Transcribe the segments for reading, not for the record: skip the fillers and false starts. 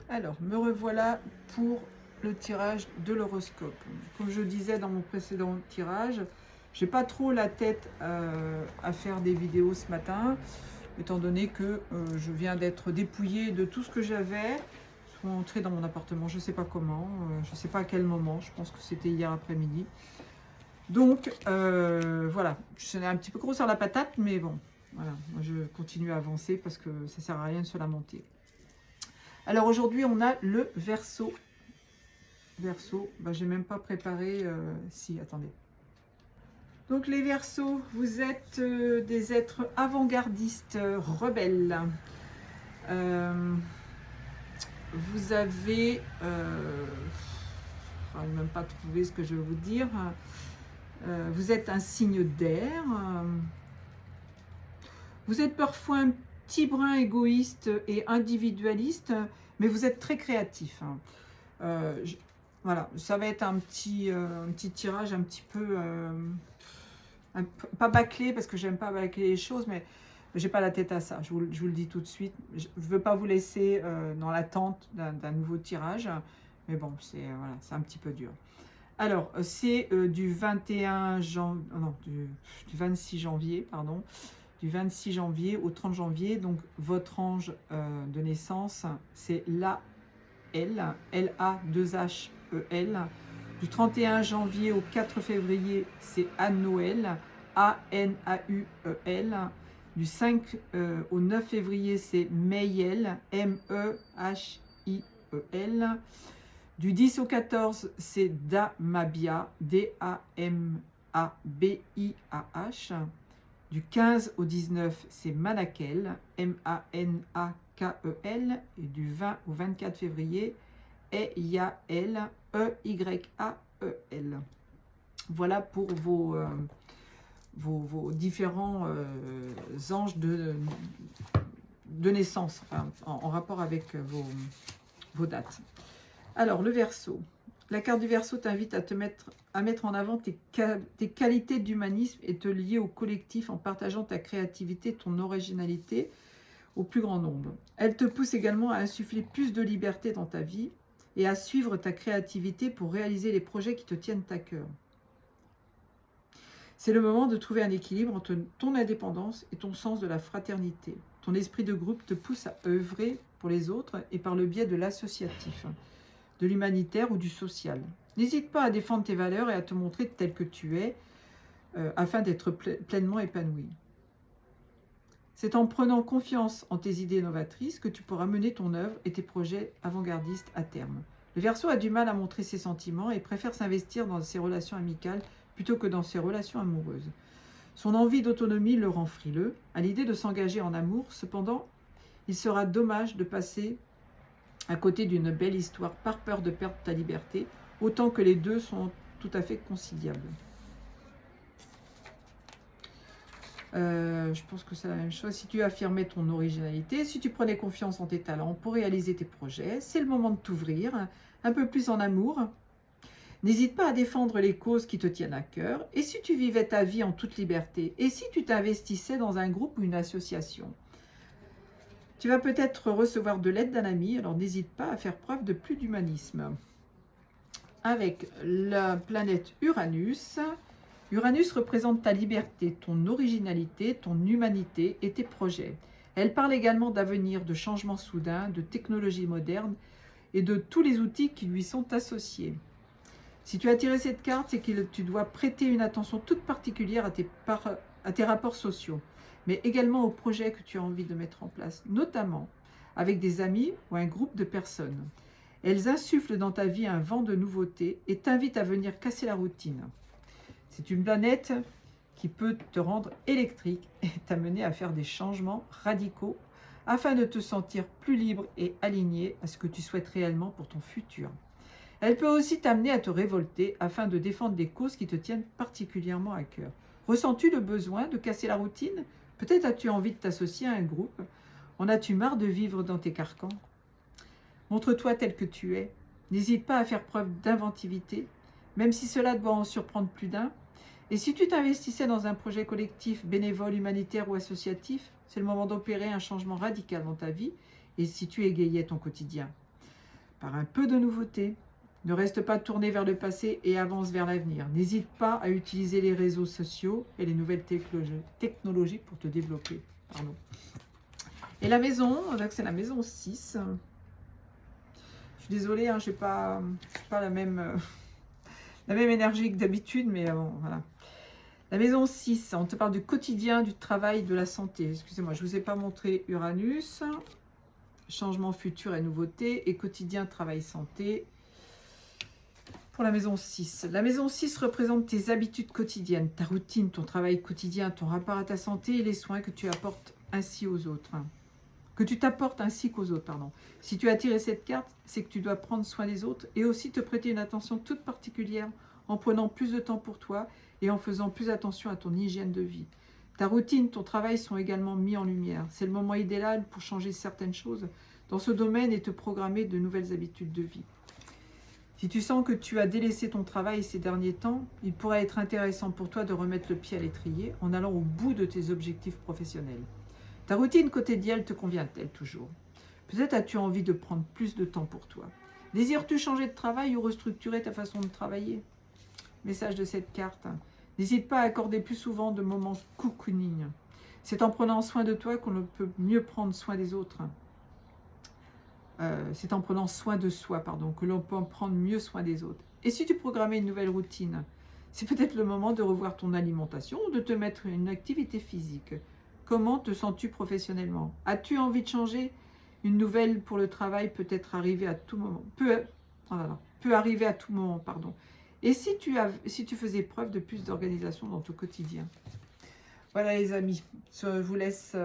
Alors, me revoilà pour le tirage de l'horoscope. Comme je disais dans mon précédent tirage, j'ai pas trop la tête à faire des vidéos ce matin, étant donné que je viens d'être dépouillée de tout ce que j'avais. Je suis entrée dans mon appartement, je sais pas comment, je sais pas à quel moment, je pense que c'était hier après-midi. Donc, voilà, je suis un petit peu gros sur la patate, mais bon, voilà, moi je continue à avancer parce que ça sert à rien de se lamenter. Alors aujourd'hui, on a le Verseau. Verseau, bah, j'ai même pas préparé. Si, attendez. Donc les Verseaux, vous êtes des êtres avant-gardistes, rebelles. Vous avez, je n'arrive même pas à trouver ce que je veux vous dire. Vous êtes un signe d'air. Vous êtes parfois un petit brin égoïste et individualiste, mais vous êtes très créatif. Voilà, ça va être un petit tirage un petit peu, pas bâclé, parce que j'aime pas bâcler les choses, mais j'ai pas la tête à ça, je vous le dis tout de suite. Je ne veux pas vous laisser dans l'attente d'un nouveau tirage, mais bon, c'est voilà, c'est un petit peu dur. Alors, c'est du 21 janvier, non, du 26 janvier, pardon, du 26 janvier au 30 janvier. Donc, votre ange de naissance, c'est L-A-2-H-E-L. Du 31 janvier au 4 février, c'est Anne-Noël, A-N-A-U-E-L. Du 5 au 9 février, c'est Mayel, M-E-H-I-E-L. Du 10 au 14, c'est Damabia, D-A-M-A-B-I-A-H. Du 15 au 19, c'est Manakel, M-A-N-A-K-E-L. Et du 20 au 24 février, E-Y-A-L, E-Y-A-E-L. Voilà pour vos différents anges de naissance, enfin, en rapport avec vos dates. Alors, le Verseau. La carte du Verseau t'invite à mettre en avant tes qualités d'humanisme et te lier au collectif en partageant ta créativité, ton originalité au plus grand nombre. Elle te pousse également à insuffler plus de liberté dans ta vie et à suivre ta créativité pour réaliser les projets qui te tiennent à cœur. C'est le moment de trouver un équilibre entre ton indépendance et ton sens de la fraternité. Ton esprit de groupe te pousse à œuvrer pour les autres et par le biais de l'associatif, de l'humanitaire ou du social. N'hésite pas à défendre tes valeurs et à te montrer tel que tu es afin d'être pleinement épanoui. C'est en prenant confiance en tes idées novatrices que tu pourras mener ton œuvre et tes projets avant-gardistes à terme. Le Verseau a du mal à montrer ses sentiments et préfère s'investir dans ses relations amicales plutôt que dans ses relations amoureuses. Son envie d'autonomie le rend frileux à l'idée de s'engager en amour. Cependant, il sera dommage de passer à côté d'une belle histoire par peur de perdre ta liberté, autant que les deux sont tout à fait conciliables. Je pense que c'est la même chose. Si tu affirmais ton originalité, si tu prenais confiance en tes talents pour réaliser tes projets, c'est le moment de t'ouvrir un peu plus en amour. N'hésite pas à défendre les causes qui te tiennent à cœur. Et si tu vivais ta vie en toute liberté? Et si tu t'investissais dans un groupe ou une association? Tu vas peut-être recevoir de l'aide d'un ami, alors n'hésite pas à faire preuve de plus d'humanisme. Avec la planète Uranus, Uranus représente ta liberté, ton originalité, ton humanité et tes projets. Elle parle également d'avenir, de changements soudains, de technologies modernes et de tous les outils qui lui sont associés. Si tu as tiré cette carte, c'est que tu dois prêter une attention toute particulière à tes rapports sociaux, mais également aux projets que tu as envie de mettre en place, notamment avec des amis ou un groupe de personnes. Elles insufflent dans ta vie un vent de nouveauté et t'invitent à venir casser la routine. C'est une planète qui peut te rendre électrique et t'amener à faire des changements radicaux afin de te sentir plus libre et aligné à ce que tu souhaites réellement pour ton futur. Elle peut aussi t'amener à te révolter afin de défendre des causes qui te tiennent particulièrement à cœur. Ressens-tu le besoin de casser la routine? Peut-être as-tu envie de t'associer à un groupe. En as-tu marre de vivre dans tes carcans? Montre-toi tel que tu es. N'hésite pas à faire preuve d'inventivité, même si cela doit en surprendre plus d'un. Et si tu t'investissais dans un projet collectif, bénévole, humanitaire ou associatif, c'est le moment d'opérer un changement radical dans ta vie et si tu égayais ton quotidien. par un peu de nouveauté. Ne reste pas tourné vers le passé et avance vers l'avenir. N'hésite pas à utiliser les réseaux sociaux et les nouvelles technologies pour te développer. Pardon. Et la maison, c'est la maison 6. Je suis désolée, hein, je n'ai pas la même énergie que d'habitude, mais bon, voilà. La maison 6, on te parle du quotidien, du travail, de la santé. Excusez-moi, je ne vous ai pas montré Uranus. Changement futur et nouveauté. Et quotidien, travail, santé. Pour la maison 6. La maison 6 représente tes habitudes quotidiennes, ta routine, ton travail quotidien, ton rapport à ta santé et les soins que tu apportes ainsi aux autres. Que tu t'apportes ainsi qu'aux autres, pardon. Si tu as tiré cette carte, c'est que tu dois prendre soin des autres et aussi te prêter une attention toute particulière en prenant plus de temps pour toi et en faisant plus attention à ton hygiène de vie. Ta routine, ton travail sont également mis en lumière. C'est le moment idéal pour changer certaines choses dans ce domaine et te programmer de nouvelles habitudes de vie. Si tu sens que tu as délaissé ton travail ces derniers temps, il pourrait être intéressant pour toi de remettre le pied à l'étrier en allant au bout de tes objectifs professionnels. Ta routine quotidienne te convient-elle toujours? Peut-être as-tu envie de prendre plus de temps pour toi. Désires-tu changer de travail ou restructurer ta façon de travailler? Message de cette carte. N'hésite pas à accorder plus souvent de moments cocooning. C'est en prenant soin de toi qu'on peut mieux prendre soin des autres. C'est en prenant soin de soi, pardon, que l'on peut prendre mieux soin des autres. Et si tu programmais une nouvelle routine, c'est peut-être le moment de revoir ton alimentation ou de te mettre une activité physique. Comment te sens-tu professionnellement? As-tu envie de changer? Une nouvelle pour le travail peut être arriver à tout moment. Peut arriver à tout moment, pardon. Et si tu faisais preuve de plus d'organisation dans ton quotidien? Voilà les amis, je vous laisse.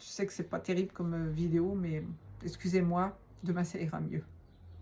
Je sais que c'est pas terrible comme vidéo, mais excusez-moi, demain ça ira mieux.